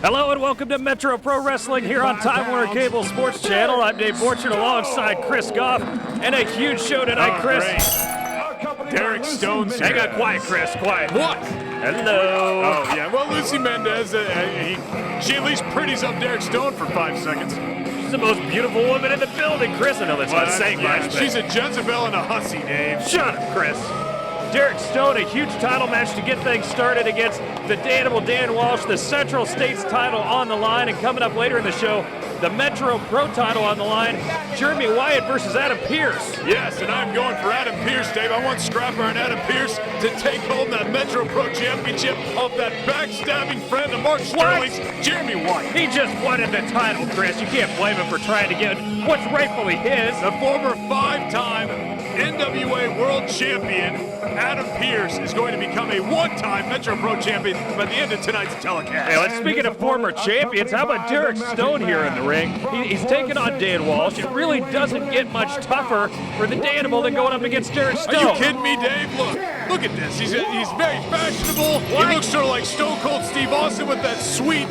Hello and welcome to Metro Pro Wrestling here on Time Warner Cable Sports Channel. I'm Dave Fortune alongside Chris Goff, and a huge show tonight, Chris. Derek Stone's here. Hang on, quiet, Chris, quiet. What? Hello. Oh, yeah. Well, Lucy Mendez, she at least pretties up Derek Stone for 5 seconds. She's the most beautiful woman in the building, Chris. I know that's not saying much. She's a Jezebel and a hussy, Dave. Shut up, Chris. Derek Stone, a huge title match to get things started against the Danable Dan Walsh, the Central States title on the line, and coming up later in the show, the Metro Pro title on the line, Jeremy Wyatt versus Adam Pearce. Yes, and I'm going for Adam Pearce, Dave. I want Scrapper and Adam Pearce to take home that Metro Pro Championship off that backstabbing friend of Mark Sterling's, Jeremy Wyatt. He just wanted the title, Chris. You can't blame him for trying to get what's rightfully his. The former 5-time NWA World Champion, Adam Pearce, is going to become a one-time Metro Pro champion by the end of tonight's telecast. Hey, speaking of former champions, how about Derek Stone here in the ring? He's taking on Dan Walsh. It really doesn't get much tougher for the Danable than going up against Derek Stone. Are you kidding me, Dave? Look at this. He's very fashionable. What? He looks sort of like Stone Cold Steve Austin with that sweet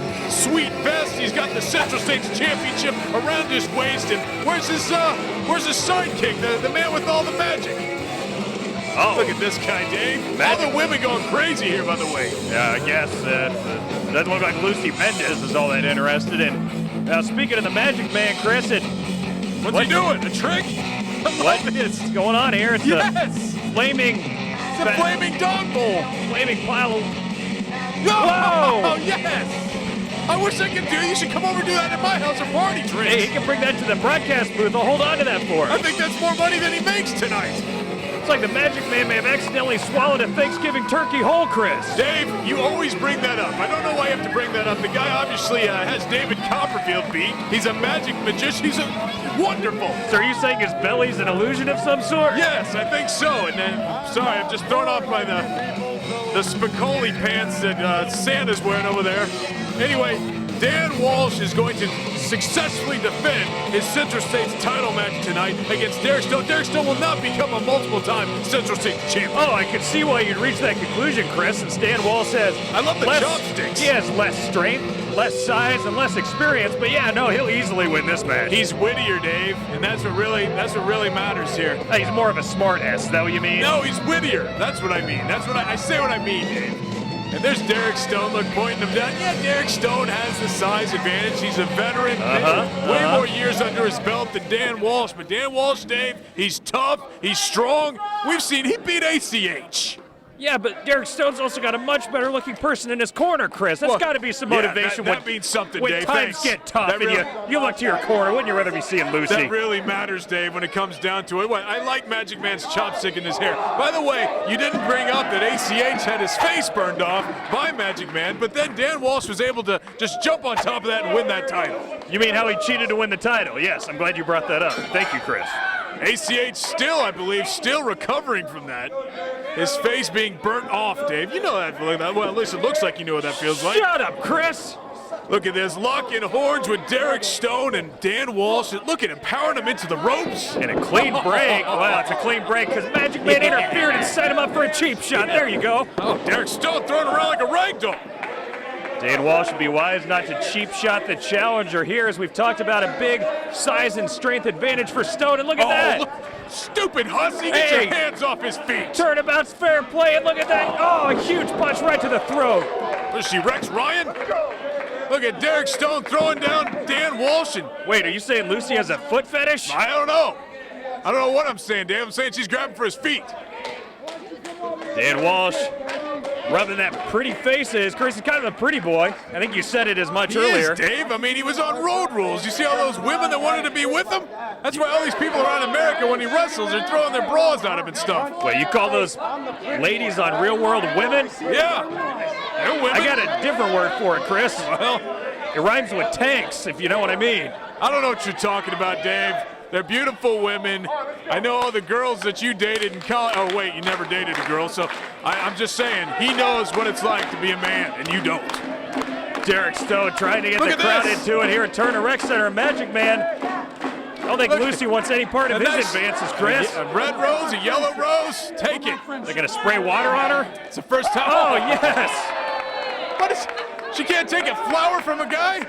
vest. He's got the Central States Championship around his waist. And where's his sidekick, the man with all the magic? Oh, look at this guy, Dave. All the women going crazy here, by the way. Yeah, I guess. Doesn't look like Lucy Mendez is all that interested in. Now, speaking of the Magic Man, Chris, what's he doing? A trick? What's going on here? It's a flaming... It's a flaming dog bowl. Flaming pile of... Whoa! Oh, yes! I wish I could do it. You should come over and do that at my house or party tricks. Hey, he can bring that to the broadcast booth. I'll hold on to that for him. I think that's more money than he makes tonight. It's like the Magic Man may have accidentally swallowed a Thanksgiving turkey whole, Chris. Dave, you always bring that up. I don't know why you have to bring that up. The guy obviously has David Copperfield beat. He's a magic magician. He's wonderful. So are you saying his belly's an illusion of some sort? Yes, I think so. And then, sorry, I'm just thrown off by the Spicoli pants that Santa's wearing over there. Anyway, Dan Walsh is going to successfully defend his Central States title match tonight against Derek Stone. Derek Stone will not become a multiple-time Central States champion. Oh, I can see why you'd reach that conclusion, Chris, since Dan Walsh has... I love the chopsticks. He has less strength, less size, and less experience, but yeah, no, he'll easily win this match. He's wittier, Dave, and that's what really matters here. He's more of a smart ass, is that what you mean? No, he's wittier. That's what I mean. That's what I say what I mean, Dave. And there's Derek Stone, look, pointing him down. Yeah, Derek Stone has the size advantage. He's a veteran, way more years under his belt than Dan Walsh. But Dan Walsh, Dave, he's tough, he's strong. We've seen he beat ACH. Yeah, but Derek Stone's also got a much better looking person in his corner, Chris. That's got to be some motivation. That means something, when Dave. Times get tough and you look to your corner. Wouldn't you rather be seeing Lucy? That really matters, Dave, when it comes down to it. I like Magic Man's chopstick in his hair. By the way, you didn't bring up that ACH had his face burned off by Magic Man, but then Dan Walsh was able to just jump on top of that and win that title. You mean how he cheated to win the title? Yes, I'm glad you brought that up. Thank you, Chris. ACH still, I believe, still recovering from that. His face being burnt off, Dave. You know that. Well, at least it looks like you know what that feels like. Shut up, Chris. Look at this, locking horns with Derek Stone and Dan Walsh. Look at him, powering him into the ropes. And a clean break. Well, it's a clean break because Magic Man interfered and set him up for a cheap shot. There you go. Oh, Derek Stone throwing around like a ragdoll. Dan Walsh would be wise not to cheap shot the challenger here, as we've talked about a big size and strength advantage for Stone. And look at that. Look, stupid hussy, get your hands off his feet. Turnabout's fair play, and look at that. Oh, a huge punch right to the throat. What is she, Rex Ryan? Look at Derek Stone throwing down Dan Walsh. Wait, are you saying Lucy has a foot fetish? I don't know. I don't know what I'm saying, Dave. I'm saying she's grabbing for his feet. Dan Walsh rubbing that pretty face is. Chris is kind of a pretty boy. I think you said it as much earlier. He is, Dave. I mean, he was on Road Rules. You see all those women that wanted to be with him? That's why all these people around America, when he wrestles, are throwing their bras on him and stuff. Wait, you call those ladies on Real World women? Yeah, they're women. I got a different word for it, Chris. Well, it rhymes with tanks, if you know what I mean. I don't know what you're talking about, Dave. They're beautiful women. I know all the girls that you dated in college. Oh, wait, you never dated a girl. So I'm just saying, he knows what it's like to be a man, and you don't. Derek Stone trying to get the crowd into it here at Turner Rec Center. Magic Man. I don't think Lucy wants any part of his advances, Chris. A red rose, a yellow rose, take it. They're going to spray water on her? It's the first time. Oh, yes. What is... She can't take a flower from a guy?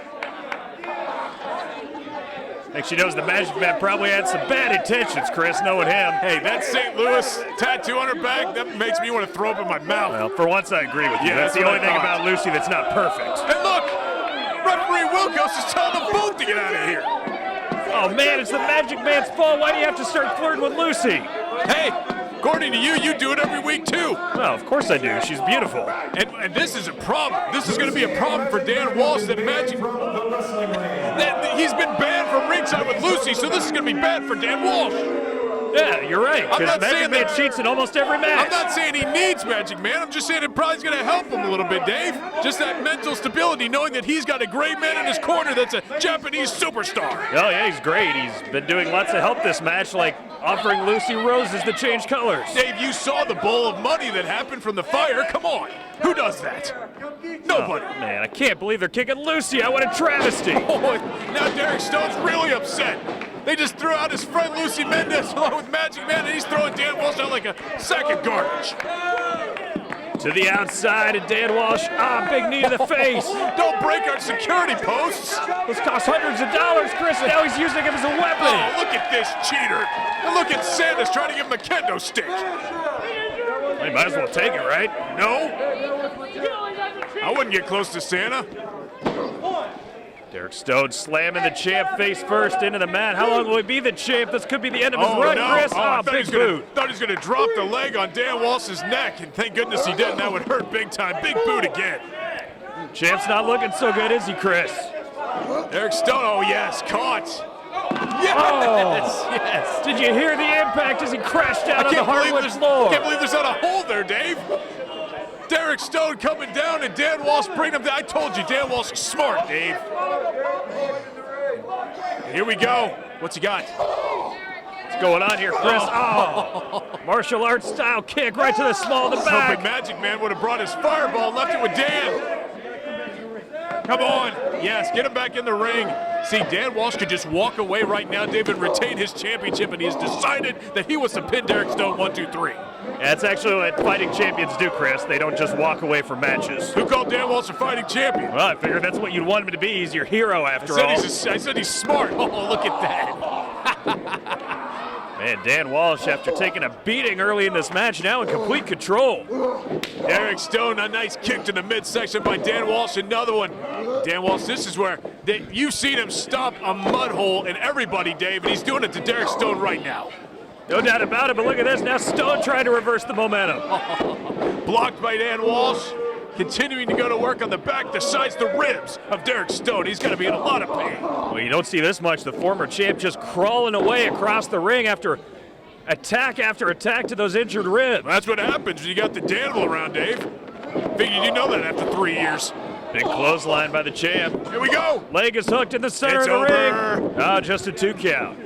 I think she knows the Magic Man probably had some bad intentions, Chris, knowing him. Hey, that St. Louis tattoo on her back, that makes me want to throw up in my mouth. Well, for once I agree with you. Yeah, that's the what only I thing thought. about Lucy that's not perfect. And look, referee Wilkos is telling them both to get out of here. Oh man, it's the Magic Man's fault. Why do you have to start flirting with Lucy? Hey, according to you, you do it every week too. Well, of course I do. She's beautiful. And this is a problem. This is going to be a problem for Dan Walsh. That he's been banned from ringside with Lucy, so this is going to be bad for Dan Walsh. Yeah, you're right. Because Magic Man cheats in almost every match. I'm not saying he needs Magic Man. I'm just saying it probably is going to help him a little bit, Dave. Just that mental stability, knowing that he's got a great man in his corner that's a Japanese superstar. Oh, yeah, he's great. He's been doing lots of help this match, like offering Lucy roses to change colors. Dave, you saw the bowl of money that happened from the fire. Come on. Who does that? Nobody. Oh, man, I can't believe they're kicking Lucy out. What a travesty. Oh, now Derek Stone's really upset. They just threw out his friend Lucy Mendez along with Magic Man, and he's throwing Dan Walsh out like a sack of garbage. To the outside, and Dan Walsh, big knee to the face. Don't break our security posts. This cost hundreds of dollars, Chris. Now he's using him as a weapon. Oh, look at this cheater. And look at Sanders trying to give him a kendo stick. Well, he might as well take it, right? No. I wouldn't get close to Santa. Derek Stone slamming the champ face first into the mat. How long will he be the champ? This could be the end of his run, no. Chris. I thought Big boot. Thought he was going to drop the leg on Dan Walsh's neck, and thank goodness he didn't. That would hurt big time. Big boot again. Champ's not looking so good, is he, Chris? Derek Stone, oh yes, caught. Yes, Oh. yes. Did you hear the impact as he crashed down on the I hardwood floor? can't believe there's not a hole there, Dave. Derek Stone coming down and Dan Walsh bringing him down. I told you, Dan Walsh is smart, Dave. Here we go. What's he got? What's going on here, Chris? Oh. Martial arts style kick right to the small of the back. Hoping Magic Man would have brought his fireball and left it with Dan. Come on. Yes, get him back in the ring. See, Dan Walsh could just walk away right now, Dave, and retain his championship, and he has decided that he wants to pin Derek Stone 1, 2, 3. That's actually what fighting champions do, Chris. They don't just walk away from matches. Who called Dan Walsh a fighting champion? Well, I figured that's what you'd want him to be. He's your hero, after all. I said he's smart. Oh, look at that. Man, Dan Walsh, after taking a beating early in this match, now in complete control. Derek Stone, a nice kick to the midsection by Dan Walsh. Another one. Dan Walsh, this is where you've seen him stop a mud hole in everybody, Dave, and he's doing it to Derek Stone right now. No doubt about it, but look at this. Now Stone trying to reverse the momentum. Blocked by Dan Walsh. Continuing to go to work on the back, the sides, the ribs of Derek Stone. He's going to be in a lot of pain. Well, you don't see this much. The former champ just crawling away across the ring after attack to those injured ribs. That's what happens when you got the Danimal around, Dave. Figured you know that after 3 years. Big clothesline by the champ. Here we go. Leg is hooked in the center of the ring. Oh, just a 2 count.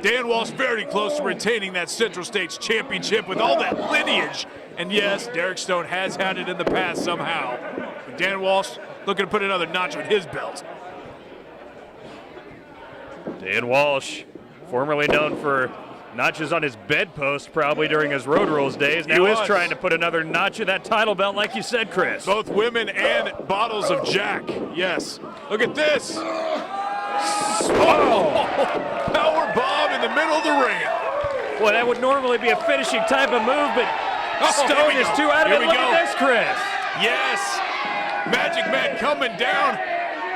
Dan Walsh very close to retaining that Central States Championship with all that lineage. And yes, Derek Stone has had it in the past somehow. But Dan Walsh looking to put another notch on his belt. Dan Walsh, formerly known for notches on his bedpost probably during his Road Rules days, now is trying to put another notch in that title belt like you said, Chris. Both women and bottles of Jack, yes. Look at this. Oh, power bomb in the middle of the ring. Well, that would normally be a finishing type of move, but Stone is too out of it. Look at this, Chris. Yes. Magic Man coming down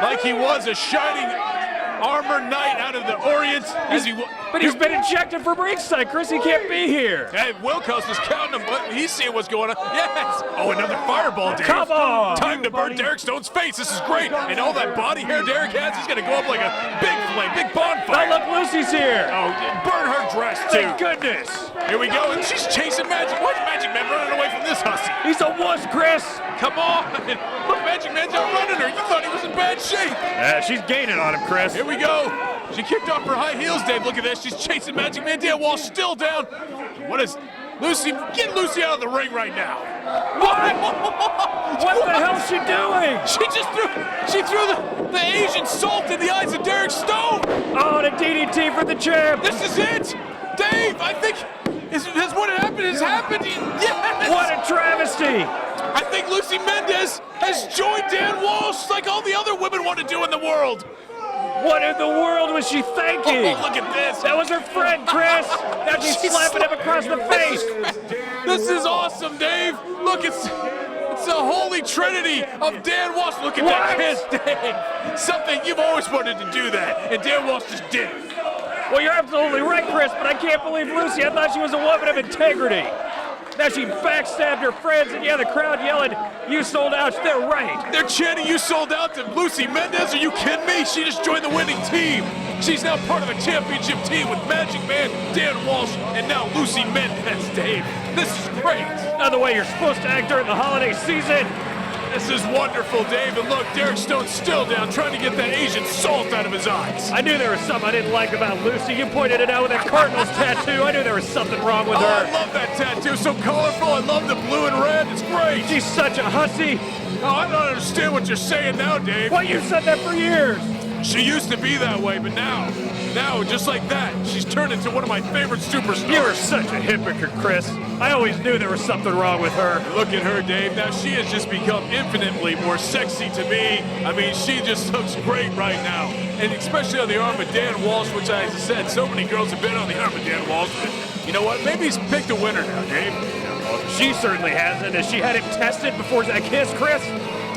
like he was a shining armor knight out of the Orient. But he's been ejected from ringside, Chris. He can't be here. Hey, Wilkos is counting him. He's seeing what's going on. Yes. Oh, another fireball, Dave. Come on. Time to burn Derek Stone's face. This is great. And all that body hair Derek has, he's going to go up like a big flame, big bonfire. Oh, look, Lucy's here. Oh, burn her dress, too. Thank goodness. Here we go. And she's chasing Magic. Why's Magic Man running away from this hussy? He's a wuss, Chris. Come on. Look, Magic Man's outrunning her. You thought he was in bad shape. Yeah, she's gaining on him, Chris. Here we go. She kicked off her high heels, Dave. Look at this. She's chasing Magic Man. Dan Walsh still down. What is Lucy? Get Lucy out of the ring right now. What the hell's she doing? She threw the Asian salt in the eyes of Derek Stone. Oh, and a DDT for the champ. This is it. Dave, I think has what happened has happened. Yes. What a travesty. I think Lucy Mendez has joined Dan world. What in the world was she thinking? Oh, look at this. That was her friend, Chris. Now she's slapping him across the face. This is awesome, Dave. Look, it's the holy trinity of Dan Walsh. Look at that kiss, Dave. Something you've always wanted to do that, and Dan Walsh just did it. Well, you're absolutely right, Chris, but I can't believe Lucy. I thought she was a woman of integrity. Now she backstabbed her friends, and yeah, the crowd yelling, "You sold out." They're right. They're chanting, "You sold out" to Lucy Mendez. Are you kidding me? She just joined the winning team. She's now part of a championship team with Magic Man, Dan Walsh, and now Lucy Mendez, Dave. This is great. Not the way you're supposed to act during the holiday season. This is wonderful, Dave. And look, Derek Stone's still down, trying to get that Asian salt out of his eyes. I knew there was something I didn't like about Lucy. You pointed it out with that Cardinals tattoo. I knew there was something wrong with her. I love that tattoo. So colorful. I love the blue and red. It's great. She's such a hussy. Oh, I don't understand what you're saying now, Dave. Well, you've said that for years. She used to be that way, but now, just like that, she's turned into one of my favorite superstars. You're such a hypocrite, Chris. I always knew there was something wrong with her. Look at her, Dave. Now she has just become infinitely more sexy to me. I mean, she just looks great right now. And especially on the arm of Dan Walsh, which, as I said, so many girls have been on the arm of Dan Walsh. But you know what? Maybe he's picked a winner now, Dave. She certainly hasn't. Has she had him tested before that kiss, Chris?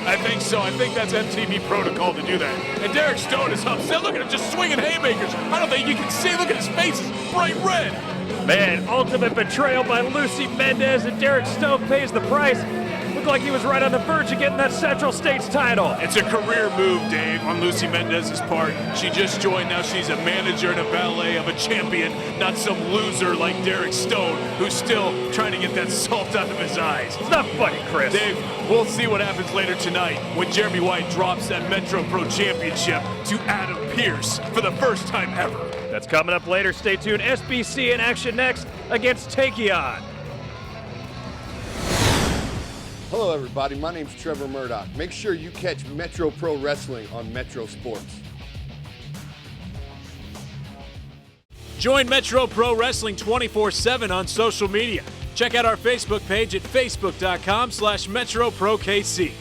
I think so. I think that's MTV protocol to do that. And Derek Stone is upset. Look at him just swinging haymakers. I don't think you can see. Look at his face. It's bright red. Man, ultimate betrayal by Lucy Mendez, and Derek Stone pays the price. Looked like he was right on the verge of getting that Central States title. It's a career move, Dave, on Lucy Mendez's part. She just joined. Now she's a manager and a valet of a champion, not some loser like Derek Stone, who's still trying to get that salt out of his eyes. It's not funny, Chris. Dave, we'll see what happens later tonight when Jeremy Wyatt drops that Metro Pro Championship to Adam Pearce for the first time ever. That's coming up later. Stay tuned. SBC in action next against Takeon. Hello everybody, my name's Trevor Murdoch. Make sure you catch Metro Pro Wrestling on Metro Sports. Join Metro Pro Wrestling 24/7 on social media. Check out our Facebook page at facebook.com/MetroProKC.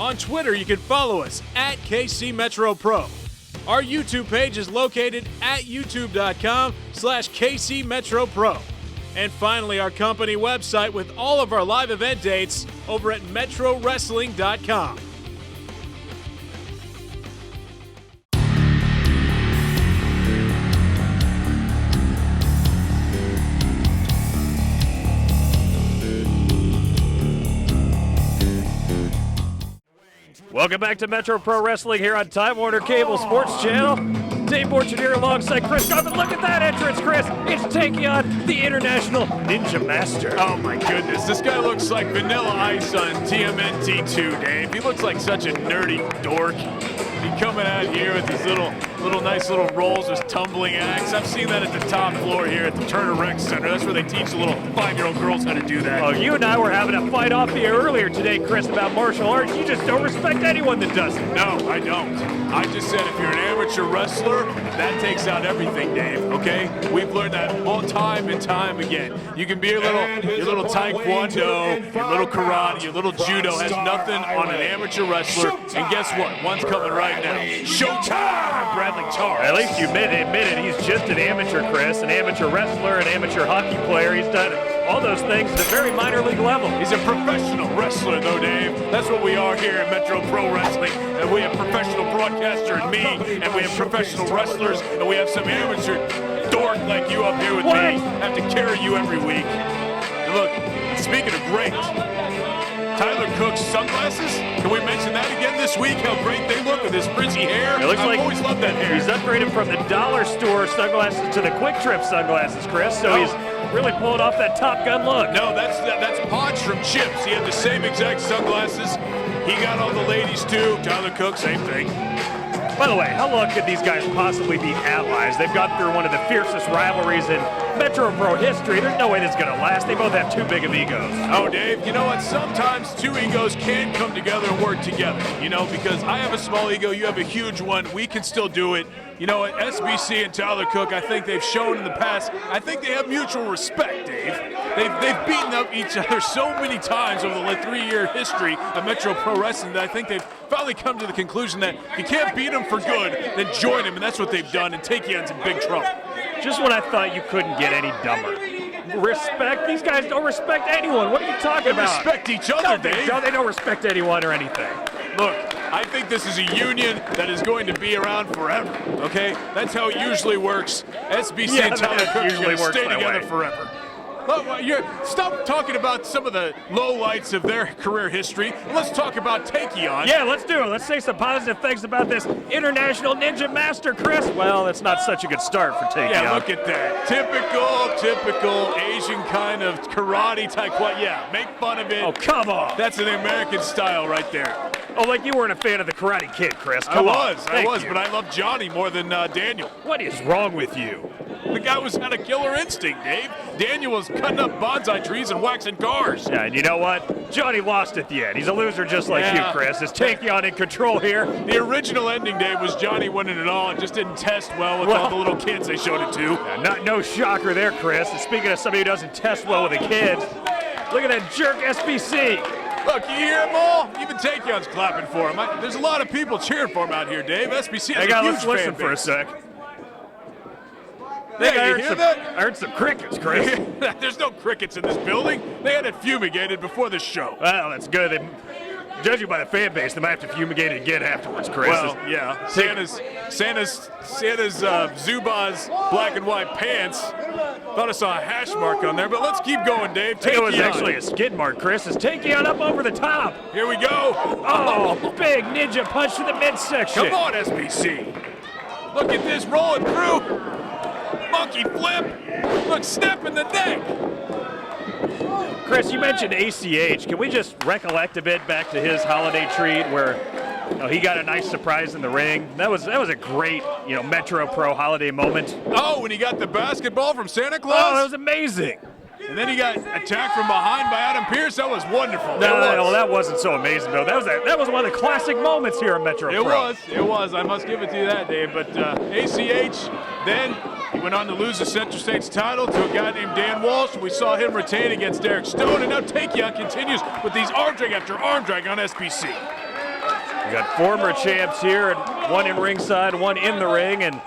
On Twitter, you can follow us at KCMetroPro. Our YouTube page is located at youtube.com/KCMetroPro. And finally, our company website with all of our live event dates over at MetroWrestling.com. Welcome back to Metro Pro Wrestling here on Time Warner Cable Sports Channel. Dave Borchardt here alongside Chris Garvin. Look at that entrance, Chris. It's Takeon, the International Ninja Master. Oh my goodness, this guy looks like Vanilla Ice on TMNT2, Dave. He looks like such a nerdy dork. He coming out here with these little nice little rolls with tumbling acts. I've seen that at the top floor here at the Turner Rec Center. That's where they teach the little 5-year-old girls how to do that. Oh, you and I were having a fight off the air earlier today, Chris, about martial arts. You just don't respect anyone that does it. No, I don't. I just said if you're an amateur wrestler, that takes out everything, Dave, okay? We've learned that all time and time again. You can be your little taekwondo, your little karate, your little judo has nothing on an amateur wrestler. And guess what? One's coming right now. Showtime, Bradley Charles. At least you admit it. He's just an amateur, Chris, an amateur wrestler, an amateur hockey player. He's done all those things at a very minor league level. He's a professional wrestler, though, Dave. That's what we are here at Metro Pro Wrestling. And we have professional broadcaster and me, and we have professional wrestlers, and we have some amateur dork like you up here with me. Have to carry you every week. And look, speaking of great, Tyler Cook's sunglasses. Can we mention that again this week? How great they look with his frizzy hair. It looks I've like always loved that hair. He's upgraded from the dollar store sunglasses to the Quick Trip sunglasses, Chris. So he's really pulling off that Top Gun look. No, that's Podge from Chips. He had the same exact sunglasses. He got all the ladies too. Tyler Cook, same thing. By the way, how long could these guys possibly be allies? They've gone through one of the fiercest rivalries in Metro Pro history. There's no way this is going to last. They both have too big of egos. Oh, Dave, you know what? Sometimes two egos can come together and work together, you know, because I have a small ego, you have a huge one. We can still do it. You know what? SBC and Tyler Cook, I think they've shown in the past, I think they have mutual respect, Dave. they've beaten up each other so many times over the 3-year history of Metro Pro Wrestling that I think they've finally come to the conclusion that if you can't beat them for good, then join them, and that's what they've done, and Takeon's in big trouble. Just when I thought you couldn't get any dumber. Respect? These guys don't respect anyone. What are you talking about? They respect each other, Dave. They don't respect anyone or anything. Look, I think this is a union that is going to be around forever, okay? That's how it usually works. SBC and Tyler Cook are going to stay together forever. Look, stop talking about some of the lowlights of their career history. Let's talk about Takeon. Yeah, let's do it. Let's say some positive things about this International Ninja Master, Chris. Well, that's not such a good start for Takeon. Yeah, look at that. Typical Asian kind of karate taekwondo. Yeah, make fun of it. Oh, come on. That's an American style right there. Oh, like you weren't a fan of the Karate Kid, Chris. I was, but I love Johnny more than Daniel. What is wrong with you? The guy had a killer instinct, Dave. Daniel was cutting up bonsai trees and waxing cars. Yeah, and you know what? Johnny lost at the end. He's a loser just like you, Chris. Is Takeon in control here? The original ending, Dave, was Johnny winning it all and just didn't test well with all the little kids they showed it to. Yeah, no shocker there, Chris. And speaking of somebody who doesn't test well with the kids, look at that jerk SBC. Look, you hear them all? Even Takeon's clapping for him. There's a lot of people cheering for him out here, Dave. SBC has a huge let's listen for a sec. Yeah, you hear that? I heard some crickets, Chris. There's no crickets in this building. They had it fumigated before the show. Well, that's good. Judging by the fan base, they might have to fumigate it again afterwards, Chris. Well, yeah. Santa's Zubaz black and white pants. Thought I saw a hash mark on there, but let's keep going, Dave. Takeon. It was actually a skid mark, Chris. Is Takeon up over the top? Here we go. Oh, big ninja punch to the midsection. Come on, SBC. Look at this rolling through. Monkey flip. Look, snap in the neck. Chris, you mentioned ACH. Can we just recollect a bit back to his holiday treat where he got a nice surprise in the ring? That was a great, Metro Pro holiday moment. Oh, when he got the basketball from Santa Claus? Oh, that was amazing. And then he got attacked from behind by Adam Pearce. That was wonderful. No, that wasn't so amazing, though. That was one of the classic moments here in Metro Pro. It was. I must give it to you that, Dave. But ACH, then he went on to lose the Central States title to a guy named Dan Walsh. We saw him retain against Derek Stone, and now Takeon continues with these arm drag after arm drag on SBC. We got former champs here, and one in ringside, one in the ring, and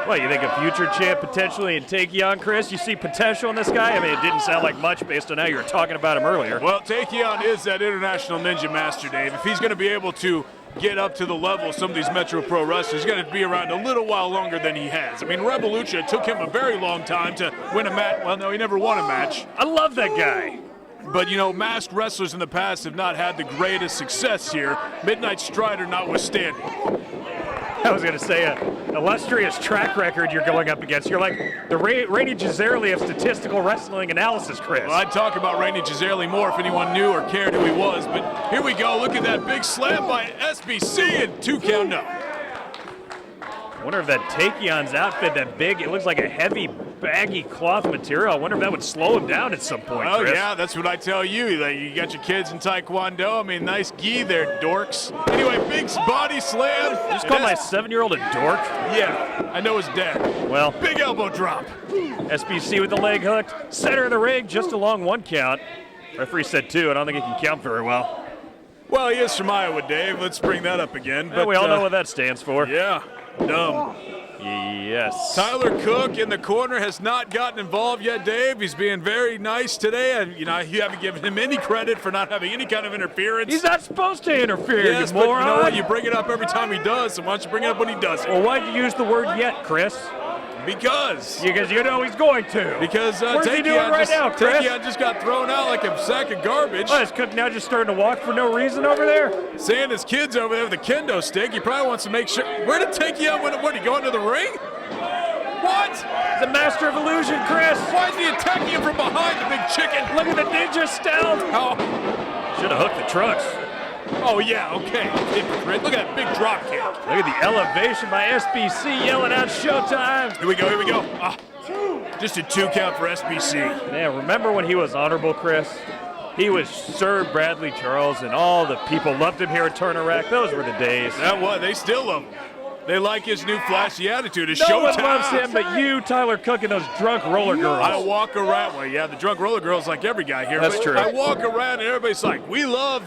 you think a future champ potentially in Takeon, Chris? You see potential in this guy? I mean, it didn't sound like much based on how you were talking about him earlier. Well, Takeon is that International Ninja Master, Dave. If he's going to be able to get up to the level of some of these Metro Pro wrestlers, he's going to be around a little while longer than he has. I mean, Revolution, it took him a very long time to win a match. Well, no, he never won a match. I love that guy. But, masked wrestlers in the past have not had the greatest success here, Midnight Strider notwithstanding. I was going to say, an illustrious track record you're going up against. You're like the Rainy Gisarelli of statistical wrestling analysis, Chris. Well, I'd talk about Rainy Gisarelli more if anyone knew or cared who he was. But here we go. Look at that big slam by SBC and 2 count up. I wonder if that Takeon's outfit, that big, it looks like a heavy, baggy cloth material. I wonder if that would slow him down at some point, Oh, Chris. yeah, that's what I tell you. You got your kids in Taekwondo. I mean, nice gi there, dorks. Anyway, big body slam. You just call my 7-year-old a dork? Yeah, I know his dad. Well, big elbow drop. SBC with the leg hooked. Center of the ring, just along 1 count. Referee said 2. I don't think he can count very well. Well, he is from Iowa, Dave. Let's bring that up again. But we all know what that stands for. Yeah. Dumb. Yes. Tyler Cook in the corner has not gotten involved yet, Dave. He's being very nice today, and you haven't given him any credit for not having any kind of interference. He's not supposed to interfere, yes, you moron. But you know what? You bring it up every time he does, so why don't you bring it up when he doesn't? Well, why'd you use the word yet, Chris? Because you know he's going to. Because where's he doing right now, Chris? Takeon just got thrown out like a sack of garbage. Is Cook now just starting to walk for no reason over there? Santa's kid's over there with a kendo stick. He probably wants to make sure. Where did Takeon win? What, did he go into the ring? What? He's a master of illusion, Chris. Why is he attacking him from behind, the big chicken? Look at the ninja stealth. Oh. Should have hooked the trucks. Oh, yeah, okay. Hypocrite. Look at that big drop kick. Look at the elevation by SBC yelling out showtime. Here we go. Just a 2 count for SBC. Man, remember when he was honorable, Chris? He was Sir Bradley Charles, and all the people loved him here at Turner Rack. Those were the days. That was. They still love him. They like his new flashy attitude. It's No one showtime. loves him but you, Tyler Cook, and those drunk roller girls. I walk around. Well, yeah, the drunk roller girls like every guy here. That's but true. I walk around and everybody's like, we love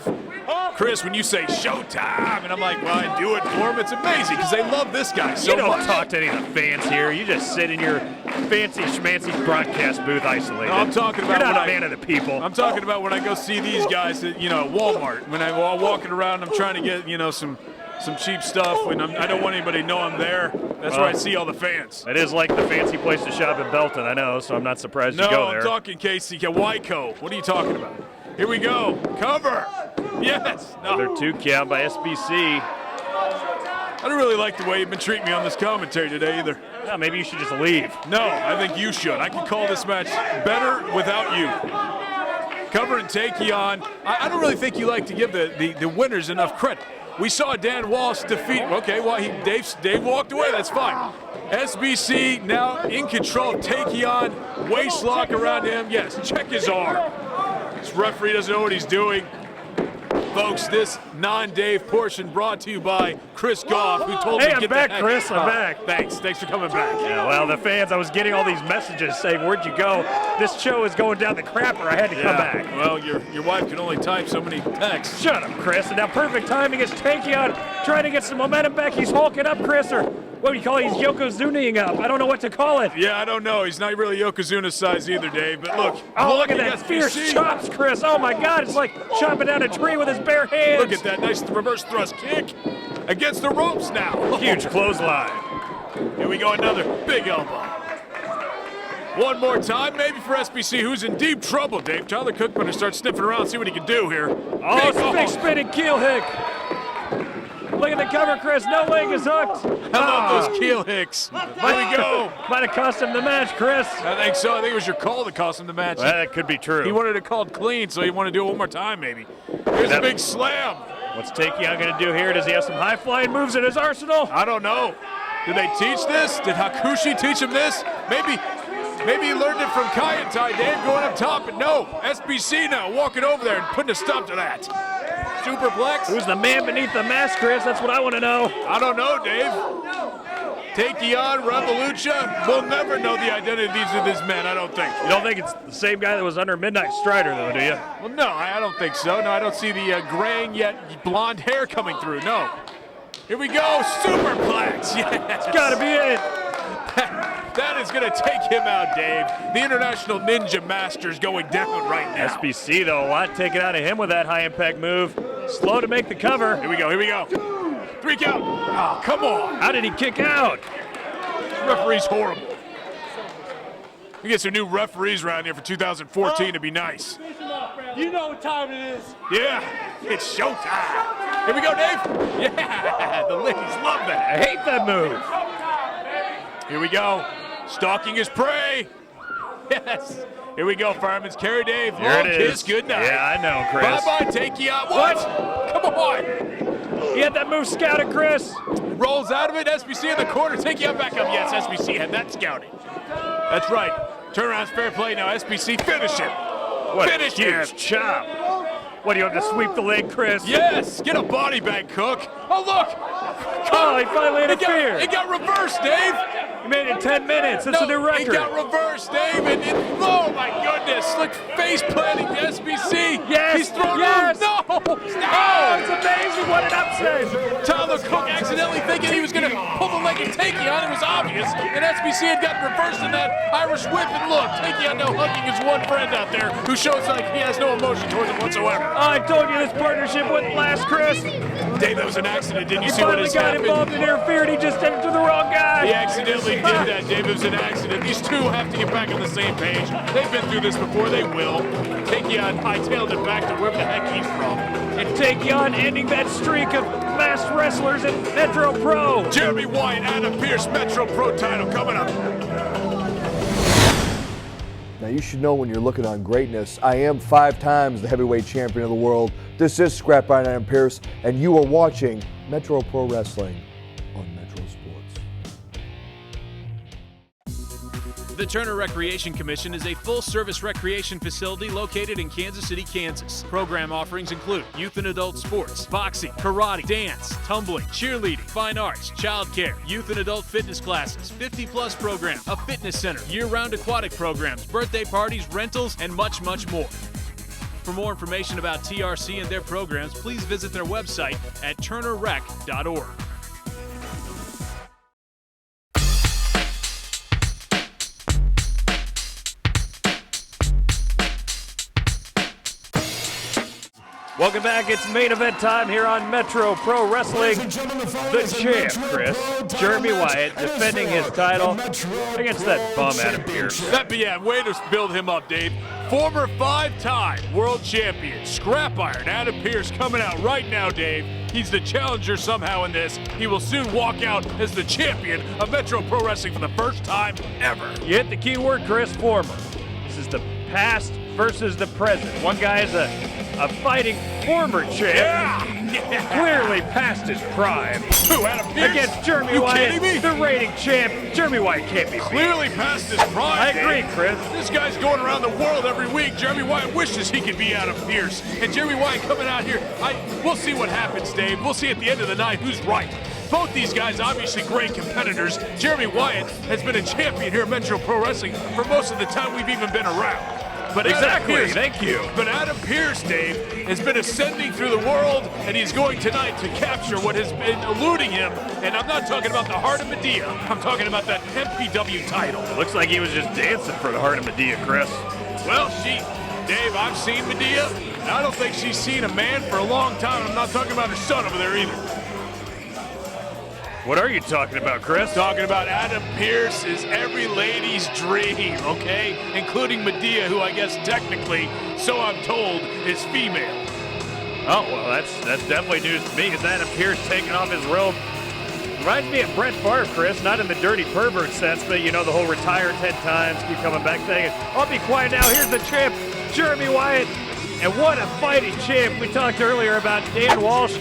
Chris when you say showtime. And I'm like, well, I do it for them. It's amazing because they love this guy so You don't much. talk to any of the fans here. You just sit in your fancy schmancy broadcast booth isolated. No, I'm talking about You're not when a man of the people. I'm talking about when I go see these guys at, at Walmart. When I'm walking around, I'm trying to get, some cheap stuff. When I don't want anybody to know I'm there. That's where I see all the fans. It is like the fancy place to shop in Belton, I know, so I'm not surprised No, you go there. I'm talking Casey. Wyco. What are you talking about? Here we go. Cover. Yes. No. Another 2 count by SBC. I don't really like the way you've been treating me on this commentary today either. Yeah, maybe you should just leave. No, I think you should. I can call this match better without you. Cover and Takeon. I don't really think you like to give the winners enough credit. We saw Dan Walsh defeat. Okay, well, Dave walked away. That's fine. SBC now in control. Takeon, waist lock around him. Yes, check his arm. This referee doesn't know what he's doing. Folks, this non-Dave portion brought to you by Chris Goff, who told me Hey, to I'm get back, the heck. Chris. I'm back. Thanks for coming back. Yeah, well, the fans, I was getting all these messages saying, where'd you go? This show is going down the crapper. I had to come back. Well, your wife can only type so many texts. Shut up, Chris. And now perfect timing is Takeon trying to get some momentum back. He's hulking up, Chris, or what do you call it? He's Yokozunaing up. I don't know what to call it. Yeah, I don't know. He's not really Yokozuna size either, Dave. But look. Oh, look at at that fierce SBC. chops, Chris. Oh, my God. It's like chopping down a tree with his bare hands. Look at that nice reverse thrust kick against the ropes now. Huge clothesline. Here we go, another big elbow. One more time, maybe for SBC, who's in deep trouble, Dave. Tyler Cook better start sniffing around, see what he can do here. Oh, big spinning keel hick. Look at the cover, Chris. No leg is hooked. I love those keel hicks. There we go. Might have cost him the match, Chris. I think so. I think it was your call that cost him the match. Well, that could be true. He wanted it called clean, so he wanted to do it one more time, maybe. Here's a big slam. What's Takeon going to do here? Does he have some high-flying moves in his arsenal? I don't know. Did they teach this? Did Hakushi teach him this? Maybe he learned it from Kayatai, Dave, going up top, but no. SBC now walking over there and putting a stop to that. Superplex. Who's the man beneath the mask, Chris? That's what I want to know. I don't know, Dave. Takeon, Revolution. We'll never know the identities of these men, I don't think. You don't think it's the same guy that was under Midnight Strider, though, do you? Well, no, I don't think so. No, I don't see the graying yet blonde hair coming through. No. Here we go. Superplex. Yes. It's got to be it. That is going to take him out, Dave. The International Ninja Master's going down right now. SBC, though, a lot taken out of him with that high-impact move. Slow to make the cover. Here we go. 3 count. Oh, come on. How did he kick out? Referee's horrible. We get some new referees around here for 2014. It'd be nice. You know what time it is. Yeah, it's showtime. Here we go, Dave. Yeah, the ladies love that. I hate that move. Here we go. Stalking his prey. Yes. Here we go, Fireman's carry, Dave. Here Long it is. kiss, good night. Yeah, I know, Chris. Bye-bye, Takeon. What? Come on. He had that move scouted, Chris. Rolls out of it. SBC in the corner. Takeon back up. Yes, SBC had that scouting. That's right. Turnaround's fair play now. SBC, finish him. What Finish a huge him. chop. What, do you have to sweep the leg, Chris? Yes, get a body bag, Cook. Oh, look. Oh, he finally interfered. It got reversed, Dave. He made it in 10 minutes. That's a new record. It got reversed, Dave, and oh my goodness, look, face planting to SBC. Yes, He's thrown yes. No, Oh, it's amazing. What an upset. Tyler Cook accidentally thinking he was going to pull the leg and Takeon. It was obvious, and SBC had gotten reversed in that Irish whip, and look, Takeon now hugging his one friend out there who shows like he has no emotion towards him whatsoever. I told you this partnership wouldn't last, Chris. Dave, that was an accident. Didn't you He see what finally has got happened? involved and interfered. He just did it to the wrong guy. He accidentally did that, Dave. It was an accident. These two have to get back on the same page. They've been through this before. They will. Takeon hightailed it back to wherever the heck he's from. And Takeon ending that streak of masked wrestlers in Metro Pro. Jeremy Wyatt, Adam Pearce, Metro Pro title coming up. Now you should know when you're looking on greatness, I am 5 times the heavyweight champion of the world. This is Scrap Iron Adam Pearce, and you are watching Metro Pro Wrestling on Metro Sports. The Turner Recreation Commission is a full-service recreation facility located in Kansas City, Kansas. Program offerings include youth and adult sports, boxing, karate, dance, tumbling, cheerleading, fine arts, childcare, youth and adult fitness classes, 50-plus program, a fitness center, year-round aquatic programs, birthday parties, rentals, and much, much more. For more information about TRC and their programs, please visit their website at turnerrec.org. Welcome back. It's main event time here on Metro Pro Wrestling. The champ, Chris, Jeremy Wyatt, defending his title against that bum Adam Pearce. Yeah, way to build him up, Dave. Former 5-time world champion, scrap iron Adam Pearce coming out right now, Dave. He's the challenger somehow in this. He will soon walk out as the champion of Metro Pro Wrestling for the first time ever. You hit the key word, Chris, former. This is the past versus the present. One guy is a fighting former champ. Clearly past his prime. Who, Adam Pearce? Against Jeremy Wyatt, the reigning champ. Jeremy Wyatt can't be beat. Clearly past his prime. I agree, Chris. This guy's going around the world every week. Jeremy Wyatt wishes he could be Adam Pearce. And Jeremy Wyatt coming out here, we'll see what happens, Dave. We'll see at the end of the night who's right. Both these guys, obviously great competitors. Jeremy Wyatt has been a champion here at Metro Pro Wrestling for most of the time we've even been around. But exactly, thank you. But Adam Pearce, Dave, has been ascending through the world, and he's going tonight to capture what has been eluding him. And I'm not talking about the Heart of Medea. I'm talking about that MPW title. It looks like he was just dancing for the Heart of Medea, Chris. Well, Dave, I've seen Medea, and I don't think she's seen a man for a long time. I'm not talking about her son over there either. What are you talking about, Chris? Talking about Adam Pearce is every lady's dream, okay? Including Medea, who I guess technically, so I'm told, is female. Oh, well, that's definitely news to me, because Adam Pearce taking off his robe reminds me of Brett Favre, Chris, not in the dirty pervert sense, but you know, the whole retire 10 times, keep coming back thing. I'll be quiet now. Here's the champ, Jeremy Wyatt. And what a fighting champ. We talked earlier about Dan Walsh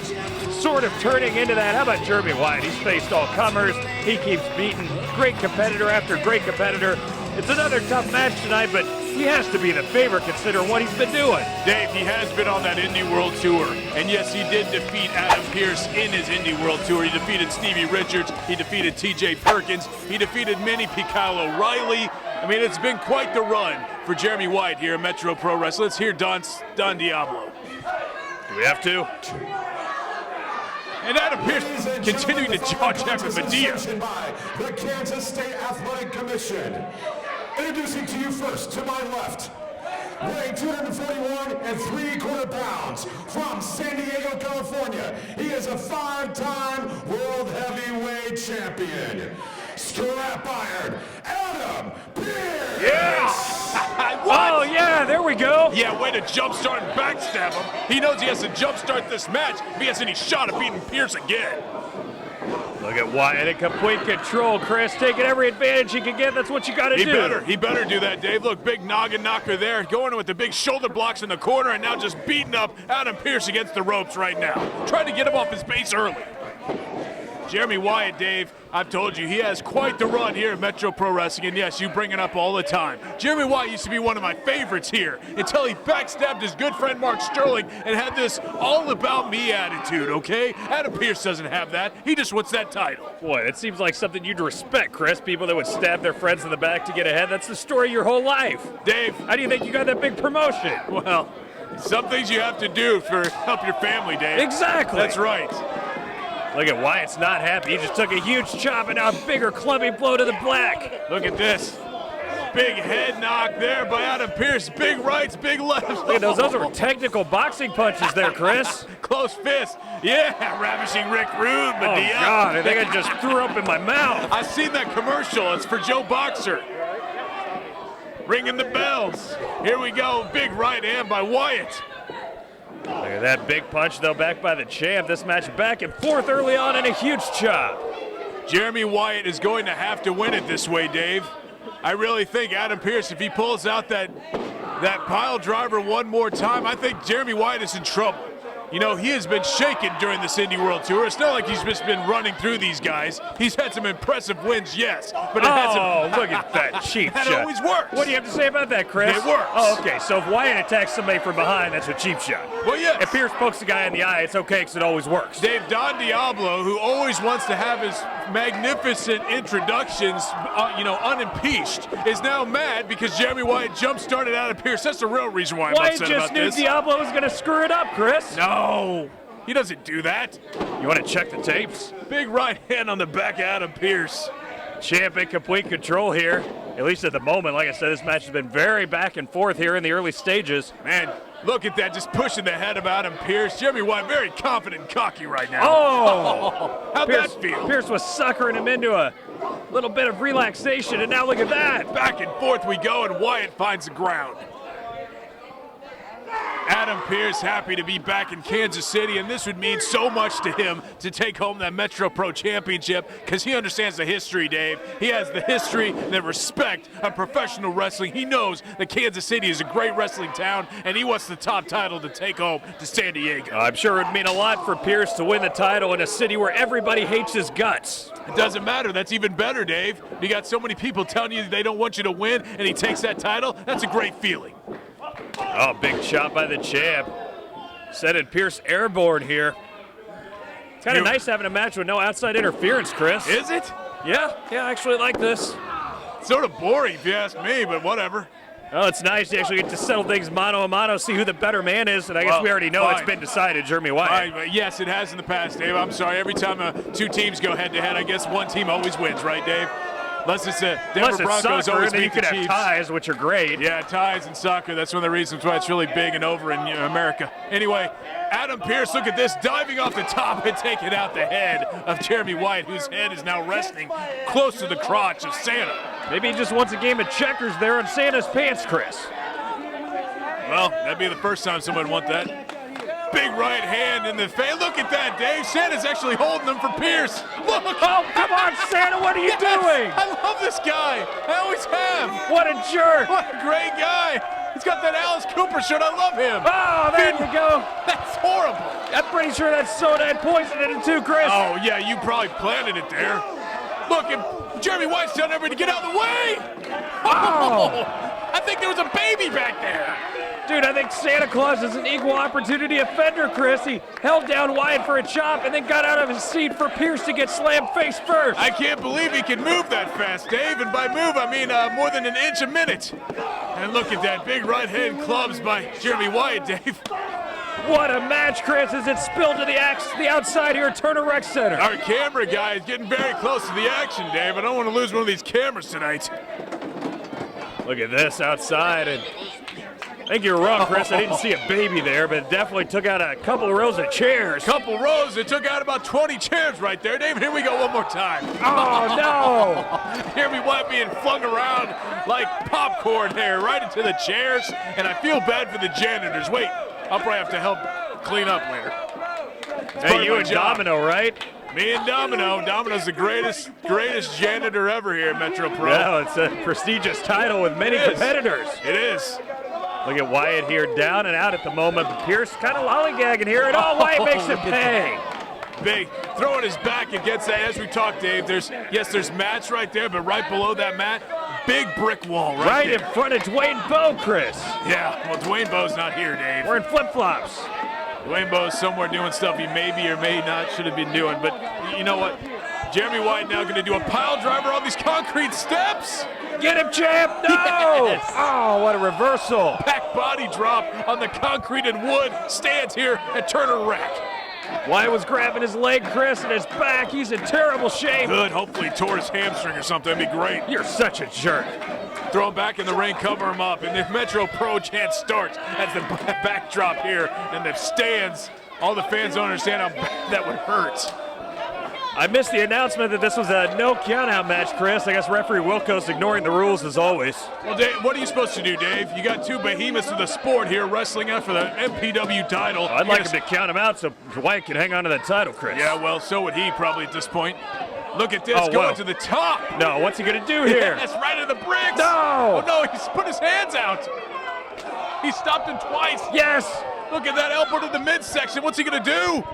sort of turning into that. How about Jeremy Wyatt? He's faced all comers. He keeps beating great competitor after great competitor. It's another tough match tonight, but he has to be the favorite considering what he's been doing. Dave, he has been on that Indie World Tour. And yes, he did defeat Adam Pearce in his Indie World Tour. He defeated Stevie Richards. He defeated TJ Perkins. He defeated Manny Pacquiao O'Reilly. I mean, it's been quite the run for Jeremy Wyatt here at Metro Pro Wrestling. Let's hear Don Diablo. Do we have to? And Adam Pearce continuing to jaw-jack with Medea. By the Kansas State Athletic Commission. Introducing to you first, to my left, weighing 241 3/4 pounds from San Diego, California. He is a 5-time world heavyweight champion. Scrap iron, Adam Pearce. Yeah! Oh, yeah, there we go. Yeah, way to jumpstart and backstab him. He knows he has to jumpstart this match if he has any shot at beating Pearce again. Look at Wyatt in complete control, Chris, taking every advantage he can get. That's what you got to do. He better do that, Dave. Look, big noggin knocker there, going with the big shoulder blocks in the corner, and now just beating up Adam Pearce against the ropes right now. Trying to get him off his base early. Jeremy Wyatt, Dave, I've told you, he has quite the run here at Metro Pro Wrestling, and yes, you bring it up all the time. Jeremy Wyatt used to be one of my favorites here until he backstabbed his good friend Mark Sterling and had this all-about-me attitude, okay? Adam Pearce doesn't have that. He just wants that title. Boy, it seems like something you'd respect, Chris. People that would stab their friends in the back to get ahead. That's the story of your whole life. Dave. How do you think you got that big promotion? Well, some things you have to do for help your family, Dave. Exactly. That's right. Look at Wyatt's not happy. He just took a huge chop and now a bigger clubbing blow to the black. Look at this. Big head knock there by Adam Pearce. Big rights, big lefts. Look at those. Those are technical boxing punches there, Chris. Close fist. Yeah, ravishing Rick Rude. But oh, God, I think I just threw up in my mouth. I've seen that commercial. It's for Joe Boxer. Ringing the bells. Here we go. Big right hand by Wyatt. Look at that big punch, though, back by the champ. This match back and forth early on and a huge chop. Jeremy Wyatt is going to have to win it this way, Dave. I really think Adam Pearce, if he pulls out that pile driver one more time, I think Jeremy Wyatt is in trouble. You know, he has been shaken during this Indy World Tour. It's not like he's just been running through these guys. He's had some impressive wins, yes, but it hasn't. Oh, look at that cheap that shot. always works. What do you have to say about that, Chris? It works. Oh, okay. So if Wyatt attacks somebody from behind, that's a cheap shot. Well, yes. If Pearce pokes the guy in the eye, it's okay because it always works. Dave, Don Diablo, who always wants to have his magnificent introductions, unimpeached, is now mad because Jeremy Wyatt jump-started out of Pearce. That's the real reason why I'm Wyatt upset just about knew this. Diablo was going to screw it up, Chris. No, he doesn't do that. You want to check the tapes? Big right hand on the back of Adam Pearce. Champ in complete control here, at least at the moment. Like I said, this match has been very back and forth here in the early stages. Man, look at that, just pushing the head of Adam Pearce. Jeremy Wyatt very confident and cocky right now. Oh! How'd Pearce, that feel? Pearce was suckering him into a little bit of relaxation, and now look at that. Back and forth we go, and Wyatt finds the ground. Adam Pearce happy to be back in Kansas City, and this would mean so much to him to take home that Metro Pro Championship because he understands the history, Dave. He has the history and the respect of professional wrestling. He knows that Kansas City is a great wrestling town, and he wants the top title to take home to San Diego. I'm sure it would mean a lot for Pearce to win the title in a city where everybody hates his guts. It doesn't matter. That's even better, Dave. You got so many people telling you they don't want you to win, and he takes that title. That's a great feeling. Oh, big shot by the champ. Sending Pearce airborne here. It's kind of nice having a match with no outside interference, Chris. Is it? Yeah, I actually like this. Sort of boring if you ask me, but whatever. Oh, it's nice you actually get to settle things mano a mano, see who the better man is, and I guess we already know it's been decided, Jeremy Wyatt. Right, yes, it has in the past, Dave. I'm sorry. Every time two teams go head-to-head, I guess one team always wins, right, Dave? Unless it's Denver Broncos soccer, always and then you beat the could Chiefs. have ties, which are great. Yeah, ties and soccer. That's one of the reasons why it's really big and over in America. Anyway, Adam Pearce, look at this, diving off the top and taking out the head of Jeremy Wyatt, whose head is now resting close to the crotch of Santa. Maybe he just wants a game of checkers there on Santa's pants, Chris. Well, that'd be the first time someone would want that. Big right hand in the face. Look at that, Dave. Santa's actually holding them for Pearce. Look. Oh, come on, Santa, what are you doing? I love this guy. I always have. What a jerk. What a great guy. He's got that Alice Cooper shirt. I love him. Oh, there you go. That's horrible. I'm pretty sure that soda had poison in it too, Chris. Oh, yeah, you probably planted it there. Look, and Jeremy Wyatt's telling everybody to get out of the way. Oh, I think there was a baby back there. Dude, I think Santa Claus is an equal opportunity offender, Chris. He held down Wyatt for a chop and then got out of his seat for Pearce to get slammed face first. I can't believe he can move that fast, Dave. And by move, I mean more than an inch a minute. And look at that big right hand clubs by Jeremy Wyatt, Dave. What a match, Chris, as it spilled to the outside here at Turner Rec Center. Our camera guy is getting very close to the action, Dave. I don't want to lose one of these cameras tonight. Look at this outside, and I think you're wrong, Chris. I didn't see a baby there, but it definitely took out a couple of rows of chairs. Couple rows. It took out about 20 chairs right there, Dave. Here we go one more time. Oh, no. Jeremy Wyatt being flung around like popcorn here, right into the chairs. And I feel bad for the janitors. Wait, I'll probably have to help clean up later. Hey, you and Domino, right? Me and Domino. Domino's the greatest janitor ever here at Metro Pro. Yeah, it's a prestigious title with many competitors. It is. Look at Wyatt here, down and out at the moment, but Pearce kind of lollygagging here, and Wyatt makes him pay. Big, throwing his back against that. As we talk, Dave, there's mats right there, but right below that mat, big brick wall right there. In front of Dwayne Bowe, Chris. Yeah, well, Dwayne Bowe's not here, Dave. We're in flip-flops. Dwayne Bowe's somewhere doing stuff he maybe or may not should have been doing, but you know what? Jeremy Wyatt now going to do a pile driver on these concrete steps. Get him, champ! No! Yes. Oh, what a reversal. Back body drop on the concrete and wood stands here at Turner Rec. Wyatt was grabbing his leg, Chris, and his back. He's in terrible shape. Good. Hopefully he tore his hamstring or something. That'd be great. You're such a jerk. Throw him back in the ring, cover him up, and the Metro Pro chant starts as the backdrop here and the stands. All the fans don't understand how bad that would hurt. I missed the announcement that this was a no count-out match, Chris. I guess referee Wilco's ignoring the rules as always. Well, Dave, what are you supposed to do, Dave? You got two behemoths of the sport here wrestling out for the MPW title. I'd like him to count him out so Wyatt can hang on to that title, Chris. Yeah, well, so would he probably at this point. Look at this, going to the top. No, what's he going to do here? Yeah, that's right in the bricks. No! Oh, no, he's put his hands out. He stopped him twice. Yes! Look at that elbow to the midsection. What's he going to do?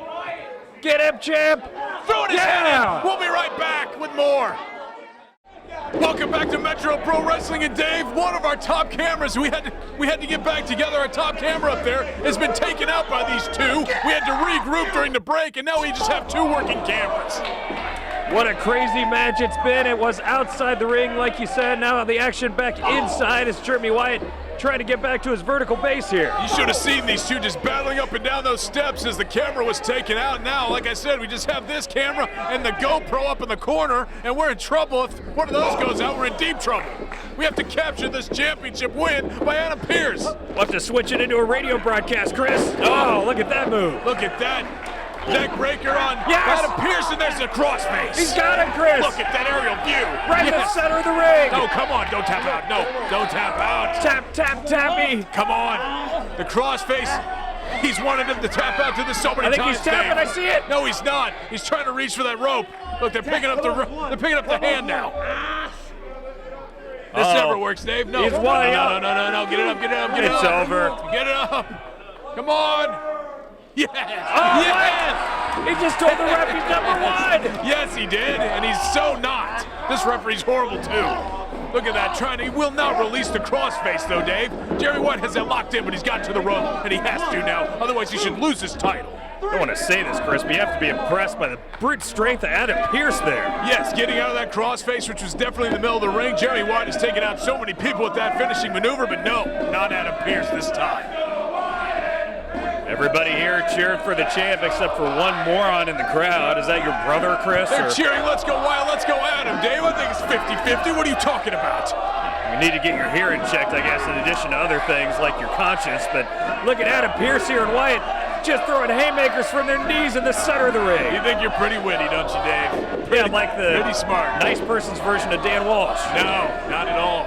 Get him, champ. Throwing his head in. We'll be right back with more. Welcome back to Metro Pro Wrestling. And Dave, one of our top cameras, we had to get back together. Our top camera up there has been taken out by these two. We had to regroup during the break, and now we just have two working cameras. What a crazy match it's been. It was outside the ring, like you said. Now the action back inside as Jeremy Wyatt trying to get back to his vertical base here. You should have seen these two just battling up and down those steps as the camera was taken out. Now, like I said, we just have this camera and the GoPro up in the corner, and we're in trouble. If one of those goes out, we're in deep trouble. We have to capture this championship win by Adam Pearce. We'll have to switch it into a radio broadcast, Chris. Oh, look at that move. Look at that. Neck breaker on Adam Pearce, and there's a crossface. He's got it, Chris. Look at that aerial view. Right in the center of the ring. No, come on, don't tap out. No, don't tap out. Tap, tap, tappy. Come on. The crossface. He's wanted him to tap out to this so many times. I think he's tapping. Dave. I see it. No, he's not. He's trying to reach for that rope. Look, they're picking up the hand now. This never works, Dave. No. He's winding up. No. Get it up, get it up, get it up. It's over. Get it up. Come on. Yes! Oh, yes! He just told the ref he's number one! Yes, he did, and he's so not. This referee's horrible, too. Look at that, he will not release the crossface, though, Dave. Jerry White has that locked in, but he's got to the rope, and he has to now. Otherwise, he should lose his title. I don't want to say this, Chris, but you have to be impressed by the brute strength of Adam Pearce there. Yes, getting out of that crossface, which was definitely in the middle of the ring. Jerry White has taken out so many people with that finishing maneuver, but no, not Adam Pearce this time. Everybody here cheering for the champ except for one moron in the crowd. Is that your brother, Chris? They're cheering, let's go Wyatt, let's go Adam. Dave, I think it's 50-50. What are you talking about? You need to get your hearing checked, I guess, in addition to other things like your conscience. But look at Adam Pearce here and Wyatt just throwing haymakers from their knees in the center of the ring. You think you're pretty witty, don't you, Dave? Yeah, I'm like the pretty smart. Nice person's version of Dan Walsh. No, not at all.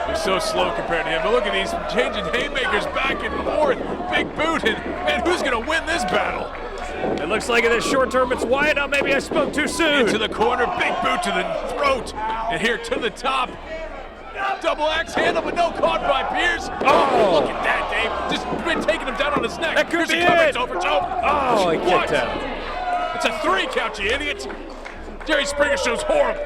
You're so slow compared to him. But look at these changing haymakers back and forth. Big boot, and who's going to win this battle? It looks like in the short term it's Wyatt. Now maybe I spoke too soon. Into the corner, big boot to the throat. And here to the top. Double axe handle, but no, caught by Pearce. Oh, look at that, Dave. Just been taking him down on his neck. That could be it. It's over, it's over. Oh, he kicked out. It's a 3 count, you idiot. Jerry Springer show's horrible.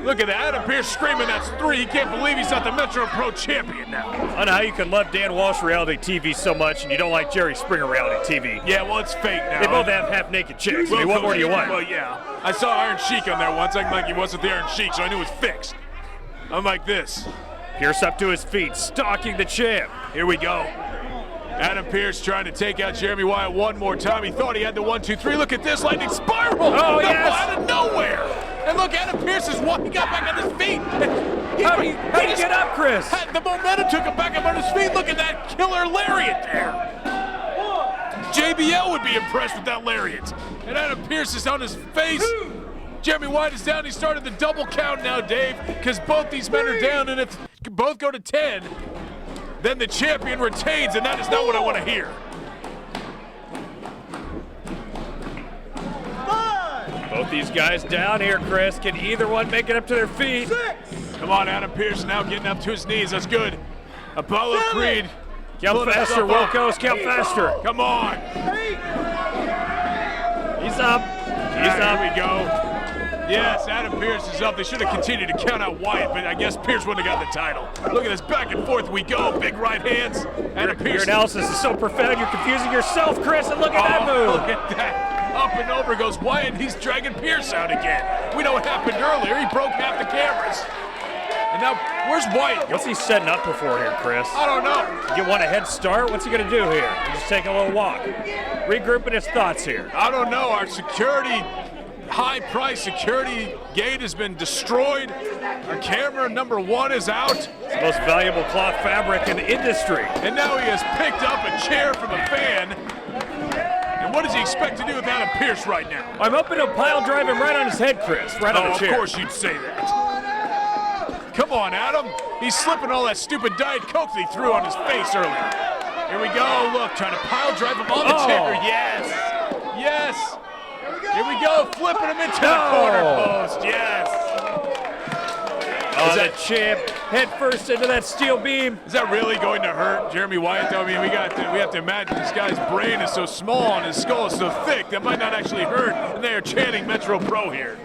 Look at that, Adam Pearce screaming that's 3. He can't believe he's not the Metro Pro champion now. I don't know how you can love Dan Walsh reality TV so much and you don't like Jerry Springer reality TV. Yeah, well, it's fake now. They both have half-naked chicks. I mean, what more do you want? Well, yeah. I saw Iron Sheik on there once, acting like he wasn't the Iron Sheik, so I knew it was fixed. I'm like this. Pearce up to his feet, stalking the champ. Here we go. Adam Pearce trying to take out Jeremy Wyatt one more time. He thought he had the 1, 2, 3. Look at this lightning spiral. Oh, yes. Out of nowhere. And look, Adam Pearce is what? He got back on his feet. How did he get up, Chris? The momentum took him back up on his feet. Look at that killer lariat there. JBL would be impressed with that lariat. And Adam Pearce is on his face. Jeremy Wyatt is down. He started the double count now, Dave, because both these men are down, and if both go to 10, then the champion retains, and that is not what I want to hear. Both these guys down here, Chris. Can either one make it up to their feet? 6. Come on, Adam Pearce now getting up to his knees. That's good. Apollo 7. Creed. Count faster, Wilkos. Count faster. Come on. 8. He's up. He's up. Here we go. Yes, Adam Pearce is up. They should have continued to count out Wyatt, but I guess Pearce wouldn't have got the title. Look at this, back and forth we go. Big right hands. Adam Pearce. Your analysis is so profound, you're confusing yourself, Chris, and look at that move. Look at that. Up and over goes Wyatt, and he's dragging Pearce out again. We know what happened earlier. He broke half the cameras. And now, where's Wyatt? What's he setting up before here, Chris? I don't know. You want a head start? What's he going to do here? He's just taking a little walk. Regrouping his thoughts here. I don't know. Our security, high-priced security gate has been destroyed. Our camera number 1 is out. It's the most valuable cloth fabric in the industry. And now he has picked up a chair from a fan. And what does he expect to do with Adam Pearce right now? I'm hoping to pile drive him right on his head, Chris. Right on the chair. Of course you'd say that. Come on, Adam. He's slipping all that stupid Diet Coke that he threw on his face earlier. Here we go. Look, trying to pile drive him on the chair. Yes. Yes. Here we go. Flipping him into the corner post. Yes. Oh, the champ head first into that steel beam. Is that really going to hurt Jeremy Wyatt, though? I mean, we have to imagine this guy's brain is so small and his skull is so thick that might not actually hurt, and they are chanting Metro Pro here.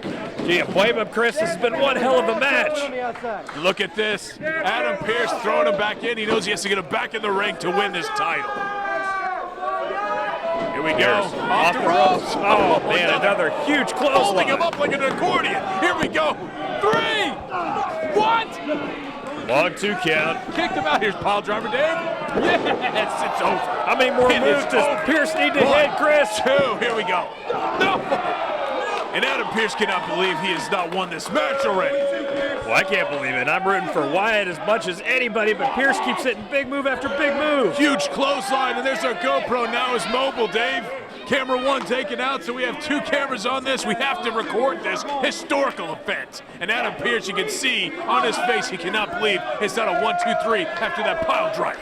Gee, blame him, Chris. This has been one hell of a match. Look at this. Adam Pearce throwing him back in. He knows he has to get him back in the ring to win this title. Here we go. Off the ropes. Oh, man, another huge clothesline. Holding him up like an accordion. Here we go. 3. What? Long 2 count. Kicked him out. Here's pile driver, Dave. Yes, it's over. How many more moves does Pearce need to hit, Chris? 2. Here we go. No. And Adam Pearce cannot believe he has not won this match already. Well, I can't believe it. I'm rooting for Wyatt as much as anybody, but Pearce keeps hitting big move after big move. Huge clothesline, and there's our GoPro now is mobile, Dave. Camera 1 taken out, so we have 2 cameras on this. We have to record this historical event. And Adam Pearce, you can see on his face, he cannot believe it's not a 1, 2, 3 after that pile driver.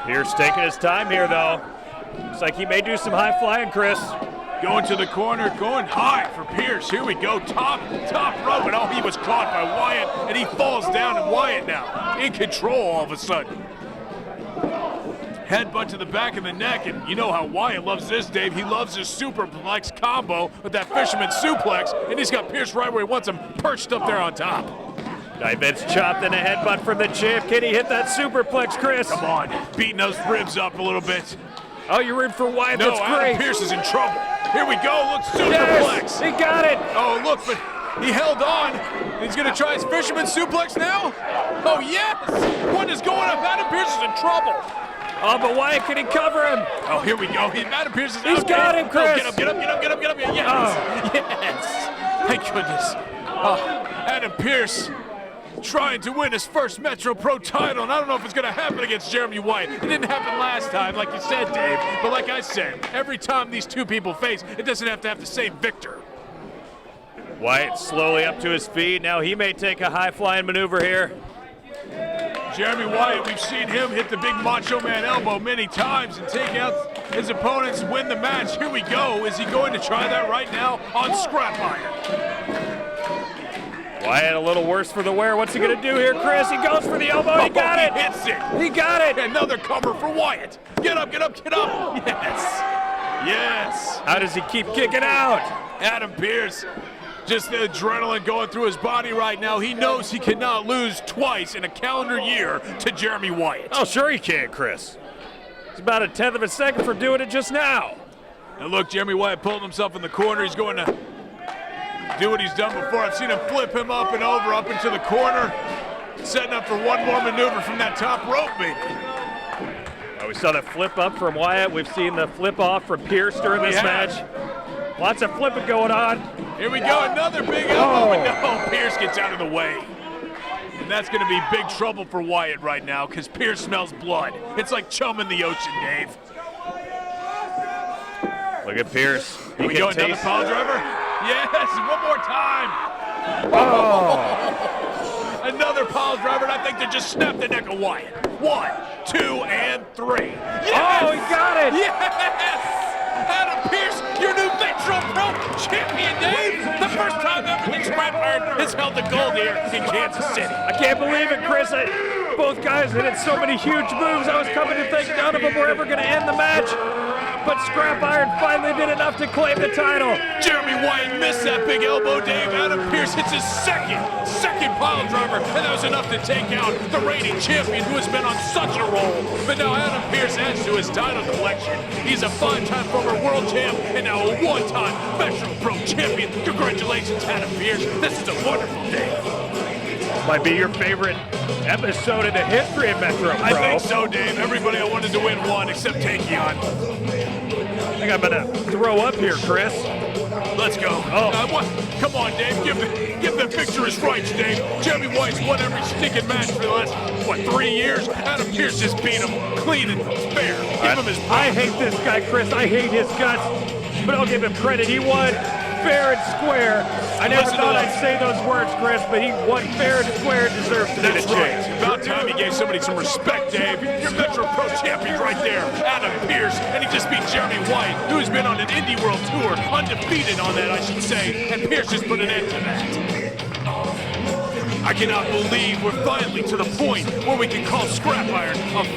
Pearce taking his time here, though. Looks like he may do some high flying, Chris. Going to the corner, going high for Pearce. Here we go, top rope, and he was caught by Wyatt, and he falls down, and Wyatt now in control all of a sudden. Headbutt to the back of the neck, and you know how Wyatt loves this, Dave. He loves his superplex combo with that fisherman suplex, and he's got Pearce right where he wants him, perched up there on top. Dive's chopped and a headbutt from the champ. Can he hit that superplex, Chris? Come on, beating those ribs up a little bit. Oh, you're rooting for Wyatt. No, that's great. Adam Pearce is in trouble. Here we go, look, superplex. Yes, he got it. Oh, look, but he held on. He's gonna try his fisherman suplex now? Oh, yes! What is going on? Adam Pearce is in trouble. Oh, but Wyatt, can he cover him? Oh, here we go. Adam Pearce is He's got him, Chris. Oh, get up. Yes. Oh. Yes. Thank goodness. Adam Pearce trying to win his first Metro Pro title, and I don't know if it's going to happen against Jeremy Wyatt. It didn't happen last time, like you said, Dave. But like I said, every time these two people face, it doesn't have to have the same victor. Wyatt slowly up to his feet. Now he may take a high-flying maneuver here. Jeremy Wyatt, we've seen him hit the big Macho Man elbow many times and take out his opponents, win the match. Here we go. Is he going to try that right now on Scrap Iron? Wyatt a little worse for the wear. What's he going to do here, Chris? He goes for the elbow. He got it. He hits it. He got it. Another cover for Wyatt. Get up. Yes. Yes. How does he keep kicking out? Adam Pearce, just the adrenaline going through his body right now. He knows he cannot lose twice in a calendar year to Jeremy Wyatt. Oh, sure he can, Chris. It's about a 1/10 of a second for doing it just now. And look, Jeremy Wyatt pulled himself in the corner. He's going to do what he's done before. I've seen him flip him up and over, up into the corner, setting up for one more maneuver from that top rope, maybe. We saw the flip up from Wyatt. We've seen the flip off from Pearce during this match. Lots of flipping going on. Here we go, another big elbow, and no, Pearce gets out of the way. And that's going to be big trouble for Wyatt right now, because Pearce smells blood. It's like chum in the ocean, Dave. Look at Pearce. Here we go, another pile driver. Yes, one more time. Oh. Another pile driver, and I think they just snapped the neck of Wyatt. 1, 2, and 3. Yes! Oh, he got it. Yes! Adam Pearce, your new Metro Pro champion, Dave. The first time ever that Scrap Iron has held the gold here in Kansas City. I can't believe it, Chris. Both guys hit so many huge moves. I was coming to think none of them were ever going to end the match. But Scrap Iron finally did enough to claim the title. Jeremy Wyatt missed that big elbow, Dave. Adam Pearce hits his second pile driver, and that was enough to take out the reigning champion who has been on such a roll. But now Adam Pearce adds to his title collection. He's a 5-time former world champ and now a 1-time Metro Pro champion. Congratulations, Adam Pearce. This is a wonderful day. Might be your favorite episode in the history of Metro Pro. I think so, Dave. Everybody I wanted to win won except Takeon. I think I'm gonna throw up here, Chris. Let's go. Oh. Come on, Dave. Give the victor his rights, Dave. Jeremy Wyatt's won every stinking match for the last, 3 years? Adam Pearce just beat him clean and fair. Give him his props. I hate this guy, Chris. I hate his guts. But I'll give him credit. He won fair and square. I never thought I'd say those words, Chris, but he won fair and square and deserves to be the champ. About time he gave somebody some respect, Dave. Your Metro Pro champion right there, Adam Pearce, and he just beat Jeremy Wyatt, who's been on an Indie World Tour, undefeated on that, I should say, and Pearce just put an end to that. I cannot believe we're finally to the point where we can call Scrap Iron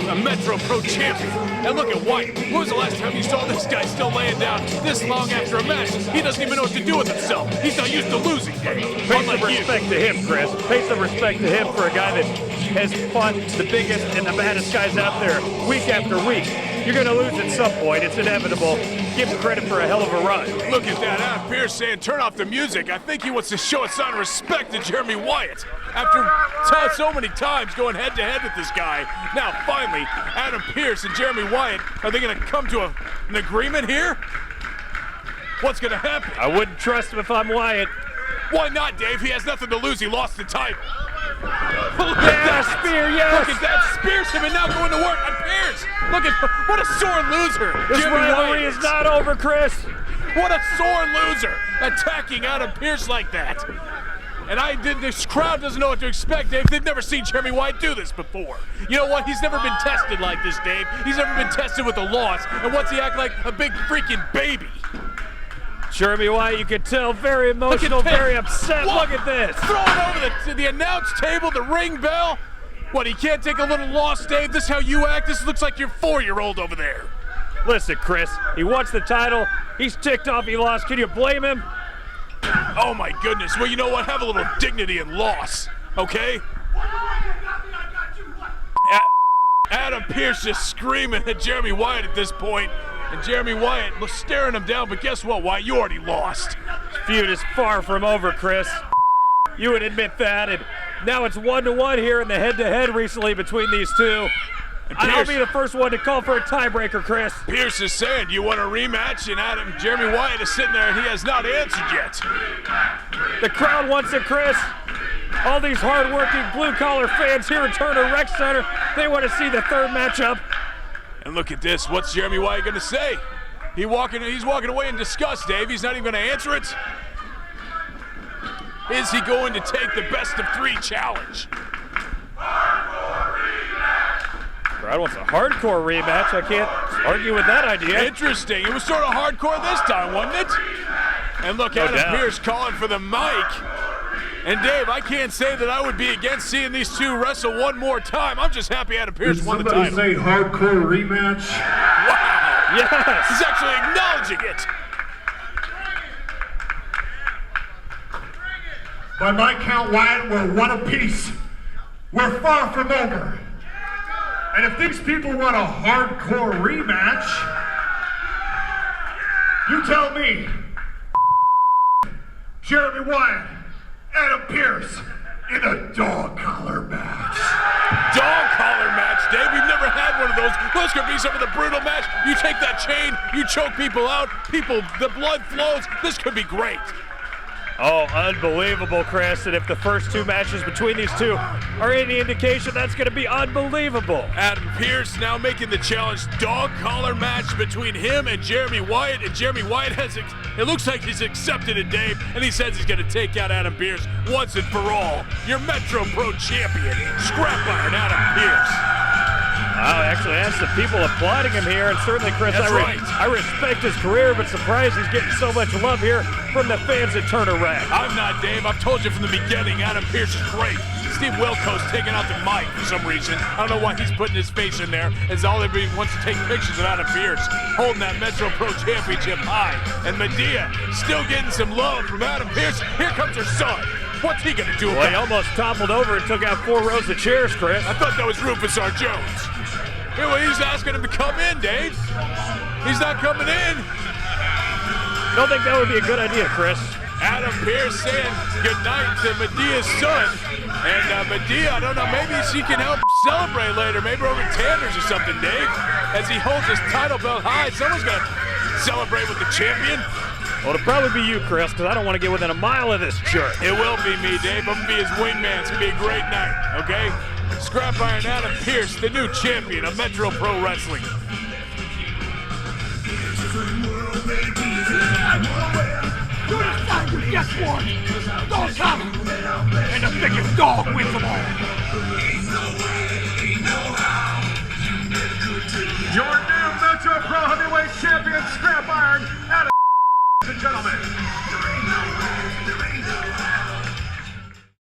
a Metro Pro champion. And look at Wyatt. When was the last time you saw this guy still laying down this long after a match? He doesn't even know what to do with himself. He's not used to losing, Dave. Pay some respect to him, Chris. Pay some respect to him for a guy that has fought the biggest and the baddest guys out there week after week. You're going to lose at some point. It's inevitable. Give him credit for a hell of a run. Look at that. Adam Pearce saying, turn off the music. I think he wants to show a sign of respect to Jeremy Wyatt. After so many times going head-to-head with this guy, now finally, Adam Pearce and Jeremy Wyatt, are they going to come to an agreement here? What's going to happen? I wouldn't trust him if I'm Wyatt. Why not, Dave? He has nothing to lose. He lost the title. Spear, yes! Look at that. Spears him and now going to work on Pearce. Look at, what a sore loser. This Jeremy rivalry Wyatt is not over, Chris. What a sore loser, attacking Adam Pearce like that. And this crowd doesn't know what to expect, Dave. They've never seen Jeremy Wyatt do this before. You know what? He's never been tested like this, Dave. He's never been tested with a loss. And what's he act like? A big freaking baby. Jeremy Wyatt, you can tell, very emotional, very upset. What? Look at this. Throwing over the announce table, the ring bell. What, he can't take a little loss, Dave? This is how you act? This looks like your 4-year-old over there. Listen, Chris, he wants the title. He's ticked off he lost. Can you blame him? Oh, my goodness. Well, you know what? Have a little dignity and loss, okay? Adam Pearce just screaming at Jeremy Wyatt at this point. And Jeremy Wyatt was staring him down, but guess what, Wyatt? You already lost. Feud is far from over, Chris. You would admit that, and now it's 1-1 here in the head-to-head recently between these two. And I'll be the first one to call for a tiebreaker, Chris. Pearce is saying, do you want a rematch? And Jeremy Wyatt is sitting there, and he has not answered yet. The crowd wants it, Chris. All these hard-working blue-collar fans here at Turner Rec Center, they want to see the third matchup. And look at this. What's Jeremy Wyatt going to say? He's walking away in disgust, Dave. He's not even going to answer it. Is he going to take the best of 3 challenge? Crowd wants a hardcore rematch. I can't argue with that idea. Interesting. It was sort of hardcore this time, wasn't it? And look, No Adam doubt. Pearce calling for the mic. And Dave, I can't say that I would be against seeing these two wrestle one more time. I'm just happy Adam Pearce won the title. Somebody say hardcore rematch. Wow! Yes! He's actually acknowledging it. By my count, Wyatt, we're one apiece. We're far from over. And if these people want a hardcore rematch, you tell me. Jeremy Wyatt, Adam Pearce in a dog collar match. Dog collar match, Dave. We've never had one of those. Those could be some of the brutal match. You take that chain, you choke people out, the blood flows. This could be great. Oh, unbelievable, Chris. And if the first 2 matches between these two are any indication, that's going to be unbelievable. Adam Pearce now making the challenge dog collar match between him and Jeremy Wyatt. And Jeremy Wyatt it looks like he's accepted it, Dave. And he says he's going to take out Adam Pearce once and for all. Your Metro Pro champion, Scrap Iron Adam Pearce. Actually, that's the people applauding him here, and certainly, Chris, I respect his career, but surprised he's getting so much love here from the fans at Turner Rec. I'm not, Dave. I've told you from the beginning, Adam Pearce is great. Steve Wilco's taking out the mic for some reason. I don't know why he's putting his face in there, as all everybody wants to take pictures of Adam Pearce holding that Metro Pro Championship high. And Medea still getting some love from Adam Pearce. Here comes her son. What's he gonna do Well, about he it? almost toppled over and took out 4 rows of chairs, Chris. I thought that was Rufus R. Jones. Anyway, he's asking him to come in, Dave. He's not coming in. Don't think that would be a good idea, Chris. Adam Pearce saying goodnight to Medea's son. And Medea, I don't know, maybe she can help celebrate later, maybe over Tanner's or something, Dave. As he holds his title belt high, someone's gonna celebrate with the champion. Well, it'll probably be you, Chris, because I don't want to get within a mile of this jerk. It will be me, Dave. I'm gonna be his wingman. It's gonna be a great night, okay? Scrap Iron Adam Pearce, the new champion of Metro Pro Wrestling. Guess what? Dog coming. And the biggest dog wins them all. Your new Metro Pro Heavyweight Champion,